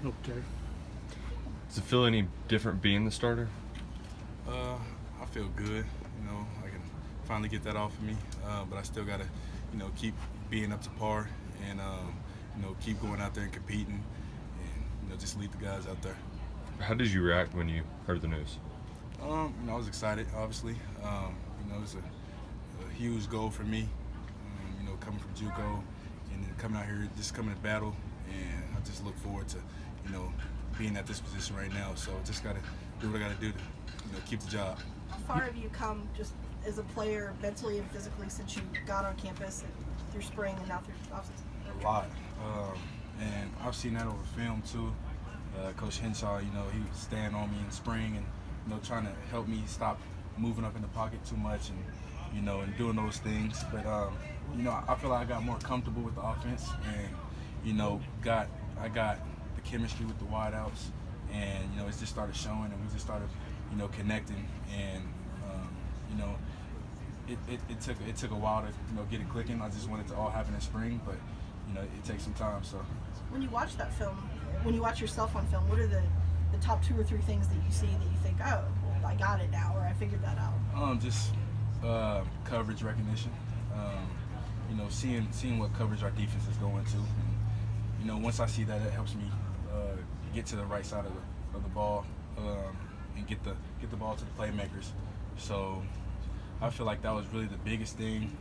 Okay. Does it feel any different being the starter? I feel good. You know, I can finally get that off of me, but I still gotta, you know, keep being up to par and you know, keep going out there and competing, and you know, just lead the guys out there. How did you react when you heard the news? You know, I was excited, obviously. You know, it's a huge goal for me. You know, coming from JUCO and then coming out here, just coming to battle, and I just look forward to, you know, being at this position right now. So just gotta do what I gotta do to, you know, keep the job. How far have you come just as a player, mentally and physically, since you got on campus and through spring and now through offseason? A lot, and I've seen that over film too. Coach Henshaw, you know, he was staying on me in spring and, you know, trying to help me stop moving up in the pocket too much and, you know, and doing those things. But, you know, I feel like I got more comfortable with the offense and, you know, I got the chemistry with the wideouts, and, you know, it just started showing and we just started, you know, connecting, and, you know, it took a while to, you know, get it clicking. I just wanted it to all happen in spring, but, you know, it takes some time. So when you watch that film, when you watch yourself on film, what are the top 2 or 3 things that you see that you think, oh, well, I got it now, or I figured that out? Just coverage recognition. You know, seeing what coverage our defense is going to. And, you know, once I see that, it helps me get to the right side of the ball and get the ball to the playmakers. So I feel like that was really the biggest thing.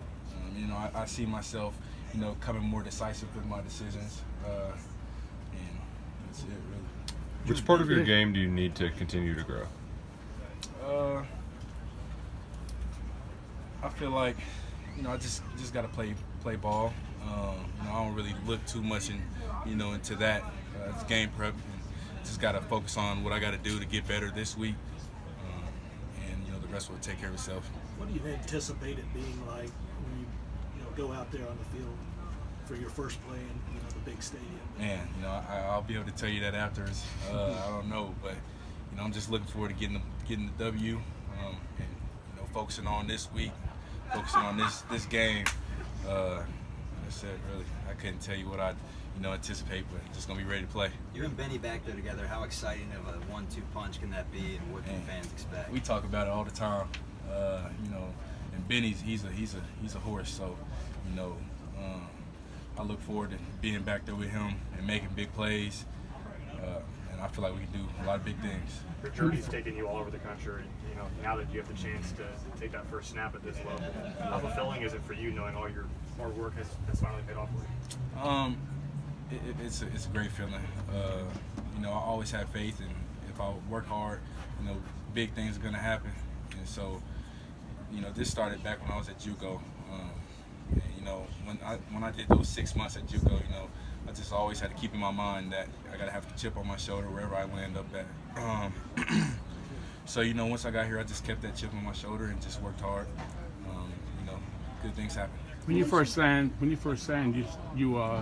You know, I see myself, you know, coming more decisive with my decisions, and that's it, really. Which part of your game do you need to continue to grow? I feel like, you know, I just got to play ball. You know, I don't really look too much into that. It's game prep. And just got to focus on what I got to do to get better this week, and you know, the rest will take care of itself. What do you anticipate it being like when you know, go out there on the field for your first play in, you know, the big stadium? Man, you know, I'll be able to tell you that afterwards. I don't know, but you know, I'm just looking forward to getting the W, and you know, focusing on this week, focusing on this game. That's it, really. I couldn't tell you what I, you know, anticipate, but just gonna be ready to play. You and Benny back there together. How exciting of a 1-2 punch can that be, and what can fans expect? We talk about it all the time. You know, and Benny's he's a horse, so you know, I look forward to being back there with him and making big plays. And I feel like we can do a lot of big things. Your journey's taken you all over the country. You know, now that you have the chance to take that first snap at this level, how fulfilling is it for you knowing all your hard work has finally paid off for you? It's a great feeling. You know, I always have faith, and if I work hard, you know, big things are gonna happen. And so, you know, this started back when I was at JUCO. And, you know, when I did those 6 months at JUCO, you know, I just always had to keep in my mind that I gotta have the chip on my shoulder wherever I land up at. So, you know, once I got here, I just kept that chip on my shoulder and just worked hard. You know, good things happen. When you first signed, you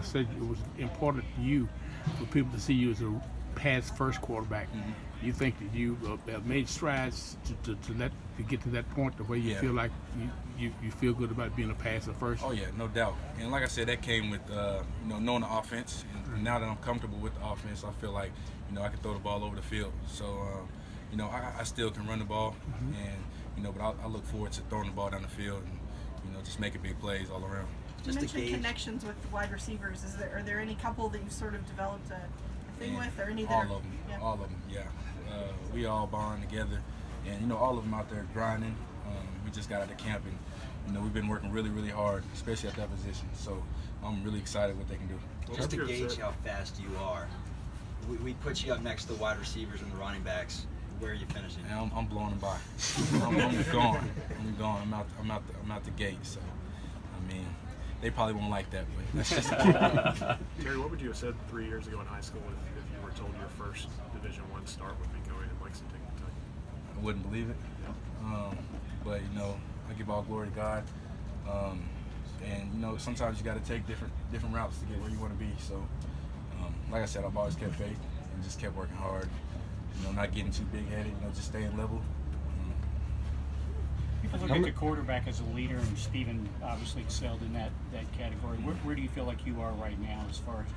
said it was important to you for people to see you as a pass-first quarterback. Mm-hmm. You think that you have made strides to get to that point, the way you feel like you feel good about being a passer first? Oh yeah, no doubt. And like I said, that came with you know, knowing the offense. And now that I'm comfortable with the offense, I feel like, you know, I can throw the ball over the field. So you know, I still can run the ball, and you know, but I look forward to throwing the ball down the field and, you know, just making big plays all around. You mentioned connections with the wide receivers. Are there any couple that you've sort of developed a thing with, or any that all of them, yeah. All of them, yeah. We all bond together, and you know, all of them out there grinding. We just got out of camp, and you know, we've been working really, really hard, especially at that position. So I'm really excited what they can do. Just to gauge how fast you are, we put you up next to the wide receivers and the running backs. Where are you finishing? And I'm blowing them by. I'm gone. I'm out the gate. So, I mean, they probably won't like that, but that's just Terry, what would you have said 3 years ago in high school if you were told your first Division I start would be going in Lexington, Kentucky? I wouldn't believe it. But you know, I give all glory to God. And you know, sometimes you got to take different routes to get where you want to be. So, like I said, I've always kept faith and just kept working hard. You know, not getting too big-headed. You know, just staying level. People look at the quarterback as a leader, and Steven obviously excelled in that category. Where do you feel like you are right now as far as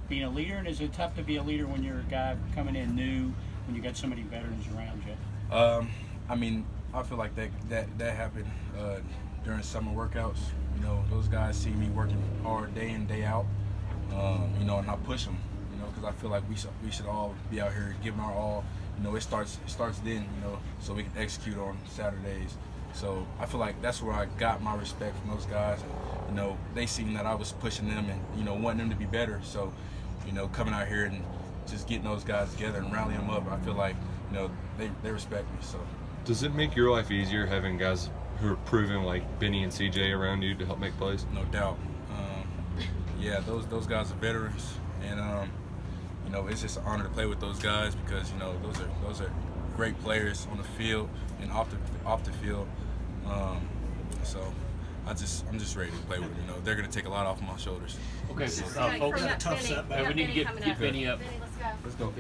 being a leader, and is it tough to be a leader when you're a guy coming in new, when you got so many veterans around you? I mean, I feel like that happened during summer workouts. You know, those guys see me working hard day in, day out. You know, and I push them. You know, because I feel like we should all be out here giving our all. You know, it starts then. You know, so we can execute on Saturdays. So I feel like that's where I got my respect from those guys. You know, they seen that I was pushing them and, you know, wanting them to be better. So, you know, coming out here and just getting those guys together and rallying them up, I feel like, you know, they respect me. So. Does it make your life easier having guys who are proven like Benny and CJ around you to help make plays? No doubt. Yeah, those guys are veterans, and you know, it's just an honor to play with those guys because, you know, those are great players on the field and off the field. So I'm just ready to play with them. You know, they're gonna take a lot off my shoulders. Okay, Folks, folks, got a tough setback. we need to keep Benny up. Benny, let's go. Let's go.